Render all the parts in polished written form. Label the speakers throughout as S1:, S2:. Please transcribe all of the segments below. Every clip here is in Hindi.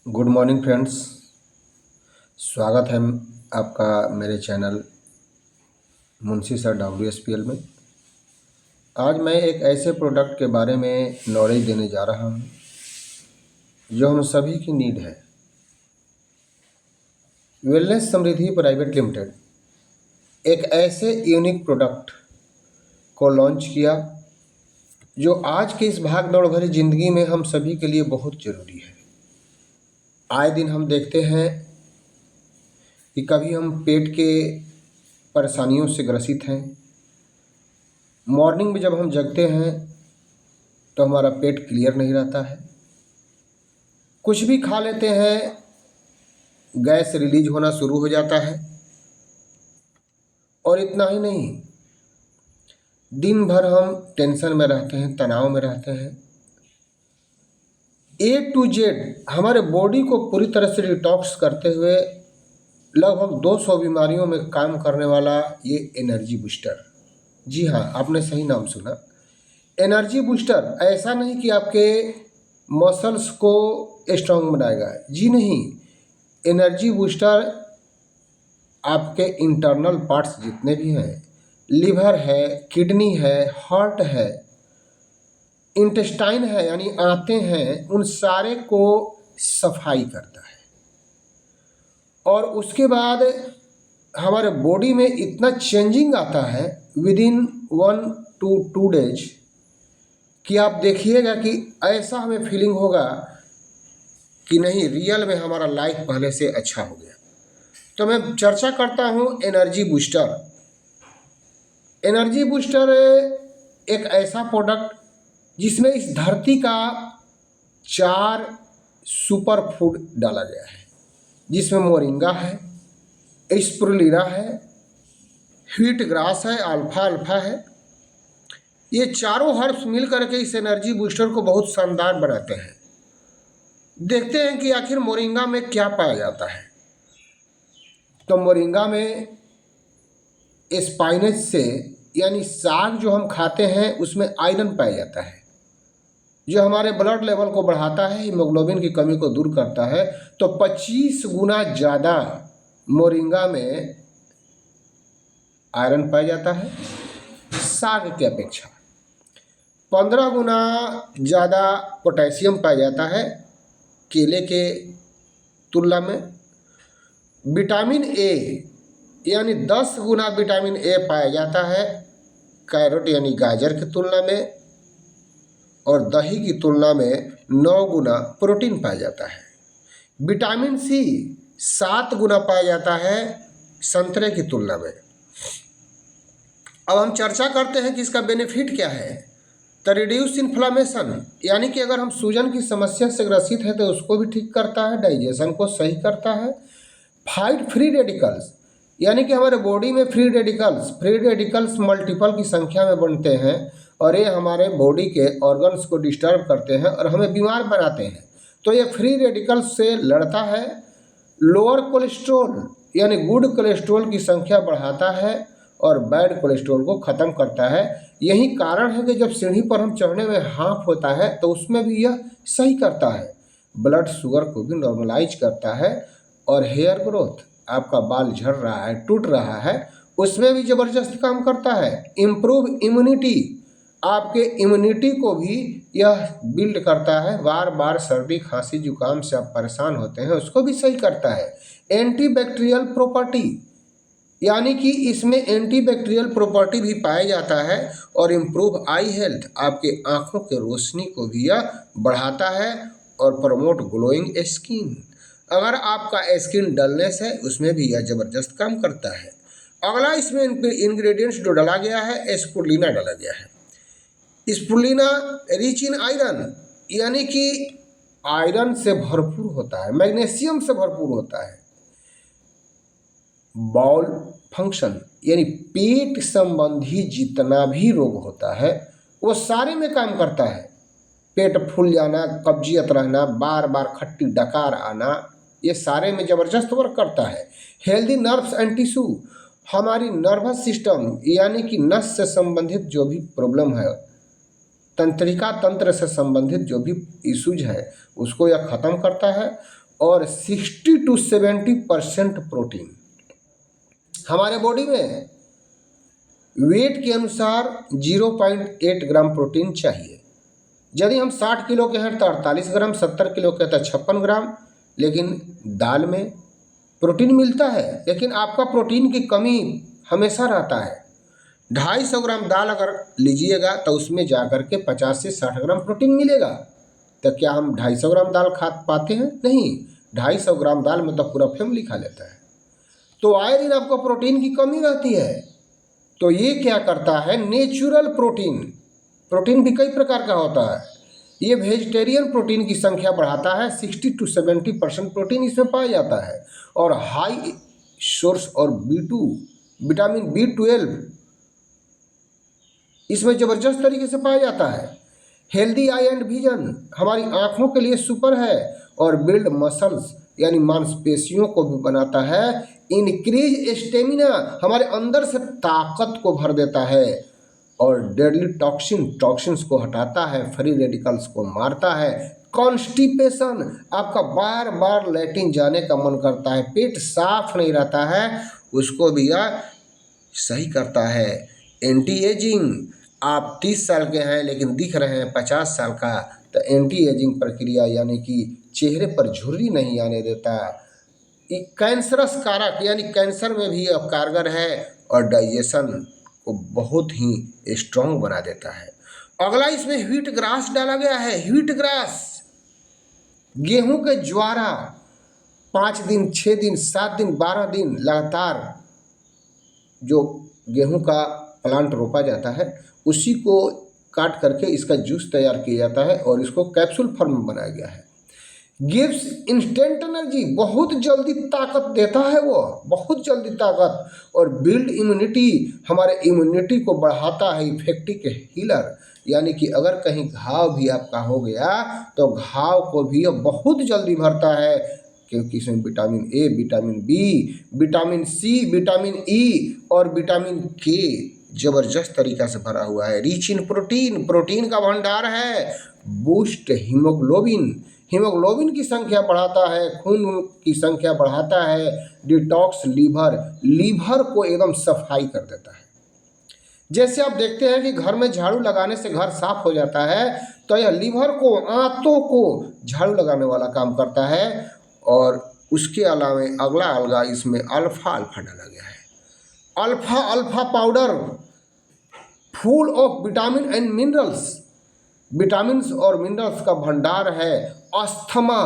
S1: Good morning friends. स्वागत है आपका मेरे चैनल मुंशी सर WSPL में। आज मैं एक ऐसे प्रोडक्ट के बारे में नॉलेज देने जा रहा हूं जो हम सभी की नीड है। वेलनेस समृद्धि प्राइवेट लिमिटेड एक ऐसे यूनिक प्रोडक्ट को लॉन्च किया जो आज की इस भाग दौड़ भरी ज़िंदगी में हम सभी के लिए बहुत ज़रूरी है। आए दिन हम देखते हैं कि कभी हम पेट के परेशानियों से ग्रसित हैं। मॉर्निंग में जब हम जगते हैं तो हमारा पेट क्लियर नहीं रहता है। कुछ भी खा लेते हैं, गैस रिलीज होना शुरू हो जाता है। और इतना ही नहीं, दिन भर हम टेंशन में रहते हैं, तनाव में रहते हैं। A to Z हमारे बॉडी को पूरी तरह से डिटॉक्स करते हुए लगभग 200 बीमारियों में काम करने वाला ये एनर्जी बूस्टर, जी हाँ, आपने सही नाम सुना, एनर्जी बूस्टर। ऐसा नहीं कि आपके मसल्स को स्ट्रांग बनाएगा, जी नहीं। एनर्जी बूस्टर आपके इंटरनल पार्ट्स जितने भी हैं, लिवर है, किडनी है, हार्ट है, इंटेस्टाइन है यानी आंतें हैं, उन सारे को सफाई करता है। और उसके बाद हमारे बॉडी में इतना चेंजिंग आता है विद इन 1 to 2 days कि आप देखिएगा कि ऐसा हमें फीलिंग होगा कि नहीं, रियल में हमारा लाइफ पहले से अच्छा हो गया। तो मैं चर्चा करता हूँ एनर्जी बूस्टर। एनर्जी बूस्टर एक ऐसा प्रोडक्ट जिसमें इस धरती का 4 सुपर फूड डाला गया है, जिसमें मोरिंगा है, स्प्रुलिना है, व्हीट ग्रास है, अल्फा है। ये चारों हर्ब्स मिल करके इस एनर्जी बूस्टर को बहुत शानदार बनाते हैं। देखते हैं कि आखिर मोरिंगा में क्या पाया जाता है। तो मोरिंगा में स्पाइनच से यानी साग जो हम खाते हैं उसमें आयरन पाया जाता है, जो हमारे ब्लड लेवल को बढ़ाता है, हीमोग्लोबिन की कमी को दूर करता है। तो 25 गुना ज़्यादा मोरिंगा में आयरन पाया जाता है साग के अपेक्षा। 15 गुना ज़्यादा पोटेशियम पाया जाता है केले के तुलना में। विटामिन ए यानी 10 गुना विटामिन ए पाया जाता है कैरोट यानी गाजर की तुलना में। और दही की तुलना में 9 गुना प्रोटीन पाया जाता है। विटामिन सी 7 गुना पाया जाता है संतरे की तुलना में। अब हम चर्चा करते हैं कि इसका बेनिफिट क्या है। तो रिड्यूस इन्फ्लामेशन यानी कि अगर हम सूजन की समस्या से ग्रसित हैं तो उसको भी ठीक करता है, डाइजेशन को सही करता है। फाइट फ्री रेडिकल्स यानी कि हमारे बॉडी में फ्री रेडिकल्स मल्टीपल की संख्या में बनते हैं और ये हमारे बॉडी के ऑर्गन्स को डिस्टर्ब करते हैं और हमें बीमार बनाते हैं। तो ये फ्री रेडिकल्स से लड़ता है। लोअर कोलेस्ट्रॉल यानी गुड कोलेस्ट्रॉल की संख्या बढ़ाता है और बैड कोलेस्ट्रॉल को ख़त्म करता है। यही कारण है कि जब सीढ़ी पर हम चढ़ने में हाफ होता है तो उसमें भी यह सही करता है। ब्लड शुगर को भी नॉर्मलाइज करता है। और हेयर ग्रोथ, आपका बाल झड़ रहा है, टूट रहा है, उसमें भी ज़बरदस्त काम करता है। इम्प्रूव इम्यूनिटी, आपके इम्यूनिटी को भी यह बिल्ड करता है। बार बार सर्दी खांसी जुकाम से आप परेशान होते हैं उसको भी सही करता है। एंटीबैक्टीरियल प्रॉपर्टी यानी कि इसमें एंटीबैक्टीरियल प्रॉपर्टी भी पाया जाता है। और इम्प्रूव आई हेल्थ, आपके आँखों के रोशनी को भी यह बढ़ाता है और प्रमोट ग्लोइंग स्किन। अगर आपका स्किन डलनेस है उसमें भी यह ज़बरदस्त काम करता है। अगला इसमें इंग्रेडिएंट्स जो डाला गया है, स्पुरुलिना डाला गया है। स्पुरुलिना रिच इन आयरन यानी कि आयरन से भरपूर होता है, मैग्नीशियम से भरपूर होता है। बाउल फंक्शन यानी पेट संबंधी जितना भी रोग होता है वो सारे में काम करता है। पेट फूल जाना, कब्जियत रहना, बार बार खट्टी डकार आना, ये सारे में ज़बरदस्त वर्क करता है। हेल्दी नर्व्स एंड टिश्यू, हमारी नर्वस सिस्टम यानी कि नस से संबंधित जो भी प्रॉब्लम है, तंत्रिका तंत्र से संबंधित जो भी इश्यूज है उसको यह ख़त्म करता है। और 60 to 70% प्रोटीन। हमारे बॉडी में वेट के अनुसार 0.8 ग्राम प्रोटीन चाहिए। यदि हम 60 किलो के हैं तो 48 ग्राम, 70 किलो के तो 56 ग्राम। लेकिन दाल में प्रोटीन मिलता है, लेकिन आपका प्रोटीन की कमी हमेशा रहता है। 250 ग्राम दाल अगर लीजिएगा तो उसमें जाकर के 50 से 60 ग्राम प्रोटीन मिलेगा। तो क्या हम 250 ग्राम दाल खा पाते हैं? नहीं, 250 ग्राम दाल में तो पूरा फैमिली खा लेता है। तो आए दिन आपको प्रोटीन की कमी रहती है। तो ये क्या करता है, नेचुरल प्रोटीन, प्रोटीन भी कई प्रकार का होता है, ये वेजिटेरियन प्रोटीन की संख्या बढ़ाता है। 60 to 70% प्रोटीन इसमें पाया जाता है। और हाई सोर्स और B2 विटामिन B12 इसमें ज़बरदस्त तरीके से पाया जाता है। हेल्दी आई एंड विजन हमारी आँखों के लिए सुपर है। और बिल्ड मसल्स यानी मांसपेशियों को भी बनाता है। इंक्रीज स्टेमिना हमारे अंदर से ताकत को भर देता है। और डेडली टॉक्सिन्स को हटाता है, फ्री रेडिकल्स को मारता है। कॉन्स्टिपेशन आपका बार बार लैट्रिन जाने का मन करता है, पेट साफ नहीं रहता है, उसको भी यह सही करता है। एंटी एजिंग, आप 30 साल के हैं लेकिन दिख रहे हैं 50 साल का, तो एंटी एजिंग प्रक्रिया यानी कि चेहरे पर झुर्री नहीं आने देता। कैंसरस कारक यानी कैंसर में भी अब कारगर है। और डाइजेशन को बहुत ही स्ट्रॉन्ग बना देता है। अगला इसमें व्हीट ग्रास डाला गया है। व्हीट ग्रास गेहूं के ज्वारा 5 दिन, 6 दिन, 7 दिन, 12 दिन लगातार जो गेहूं का प्लांट रोपा जाता है उसी को काट करके इसका जूस तैयार किया जाता है और इसको कैप्सूल फॉर्म में बनाया गया है। गिव्स इंस्टेंट एनर्जी, बहुत जल्दी ताकत देता है वो, बहुत जल्दी ताकत। और बिल्ड इम्यूनिटी, हमारे इम्यूनिटी को बढ़ाता है। इफेक्टिव हीलर यानी कि अगर कहीं घाव भी आपका हो गया तो घाव को भी बहुत जल्दी भरता है, क्योंकि इसमें vitamin A, vitamin B, vitamin C, vitamin E और विटामिन के जबरदस्त तरीका से भरा हुआ है। रिच इन प्रोटीन, प्रोटीन का भंडार है। बूस्ट हीमोग्लोबिन, हीमोग्लोबिन की संख्या बढ़ाता है, खून की संख्या बढ़ाता है। डिटॉक्स लीवर, लीवर को एकदम सफाई कर देता है। जैसे आप देखते हैं कि घर में झाड़ू लगाने से घर साफ हो जाता है, तो यह लीवर को, आंतों को झाड़ू लगाने वाला काम करता है। और उसके अलावा अगला अलगा इसमें अल्फा डाला गया है। Alpha powder full of vitamin and minerals, vitamins और मिनरल्स का भंडार है। अस्थमा,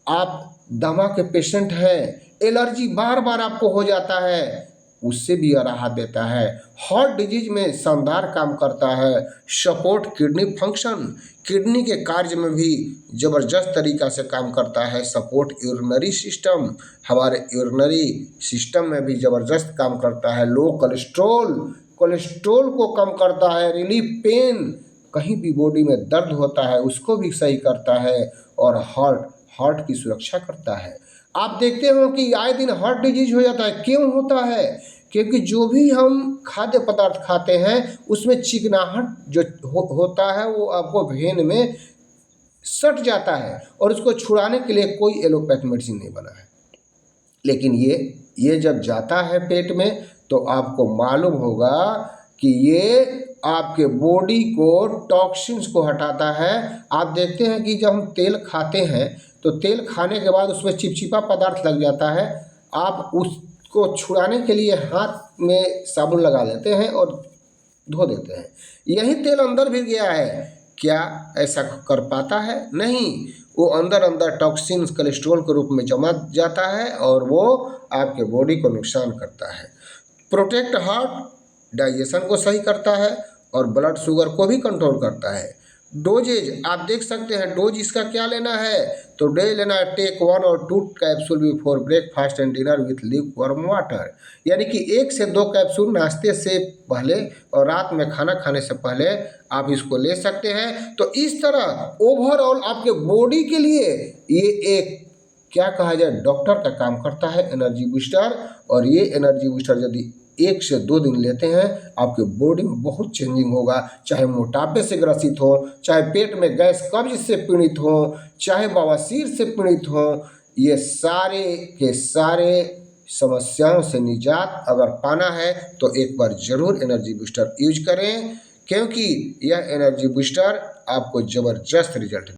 S1: आप दमा के पेशेंट हैं, एलर्जी बार बार आपको हो जाता है, उससे भी राहत देता है। हार्ट डिजीज में शानदार काम करता है। सपोर्ट किडनी फंक्शन, किडनी के कार्य में भी ज़बरदस्त तरीका से काम करता है। सपोर्ट यूरिनरी सिस्टम, हमारे यूरिनरी सिस्टम में भी ज़बरदस्त काम करता है। लो कोलेस्ट्रोल, कोलेस्ट्रोल को कम करता है। रिलीफ पेन, कहीं भी बॉडी में दर्द होता है उसको भी सही करता है। और हार्ट की सुरक्षा करता है। आप देखते हो कि आए दिन हार्ट डिजीज हो जाता है, क्यों होता है? क्योंकि जो भी हम खाद्य पदार्थ खाते हैं उसमें चिकनाहट जो होता है वो आपको वेन में सट जाता है और उसको छुड़ाने के लिए कोई एलोपैथ मेडिसिन नहीं बना है। लेकिन ये जब जाता है पेट में तो आपको मालूम होगा कि ये आपके बॉडी को, टॉक्सिन्स को हटाता है। आप देखते हैं कि जब हम तेल खाते हैं तो तेल खाने के बाद उसमें चिपचिपा पदार्थ लग जाता है, आप उसको छुड़ाने के लिए हाथ में साबुन लगा लेते हैं और धो देते हैं। यही तेल अंदर भी गया है, क्या ऐसा कर पाता है? नहीं, वो अंदर टॉक्सिन्स कोलेस्ट्रॉल के रूप में जमा जाता है और वो आपके बॉडी को नुकसान करता है। प्रोटेक्ट हार्ट, डाइजेशन को सही करता है और ब्लड शुगर को भी कंट्रोल करता है। डोजेज आप देख सकते हैं, डोज इसका क्या लेना है तो डे लेना है, take 1 or 2 capsule before breakfast and dinner with lukewarm water, यानी कि 1 से 2 कैप्सूल नाश्ते से पहले और रात में खाना खाने से पहले आप इसको ले सकते हैं। तो इस तरह ओवरऑल आपके बॉडी के लिए ये एक क्या कहा जाए डॉक्टर का काम करता है, एनर्जी बूस्टर। और ये एनर्जी बूस्टर यदि 1 से 2 दिन लेते हैं आपके बॉडी में बहुत चेंजिंग होगा। चाहे मोटापे से ग्रसित हो, चाहे पेट में गैस कब्ज से पीड़ित हो, चाहे बवासीर से पीड़ित हो, ये सारे के सारे समस्याओं से निजात अगर पाना है तो एक बार ज़रूर एनर्जी बूस्टर यूज करें, क्योंकि यह एनर्जी बूस्टर आपको ज़बरदस्त रिजल्ट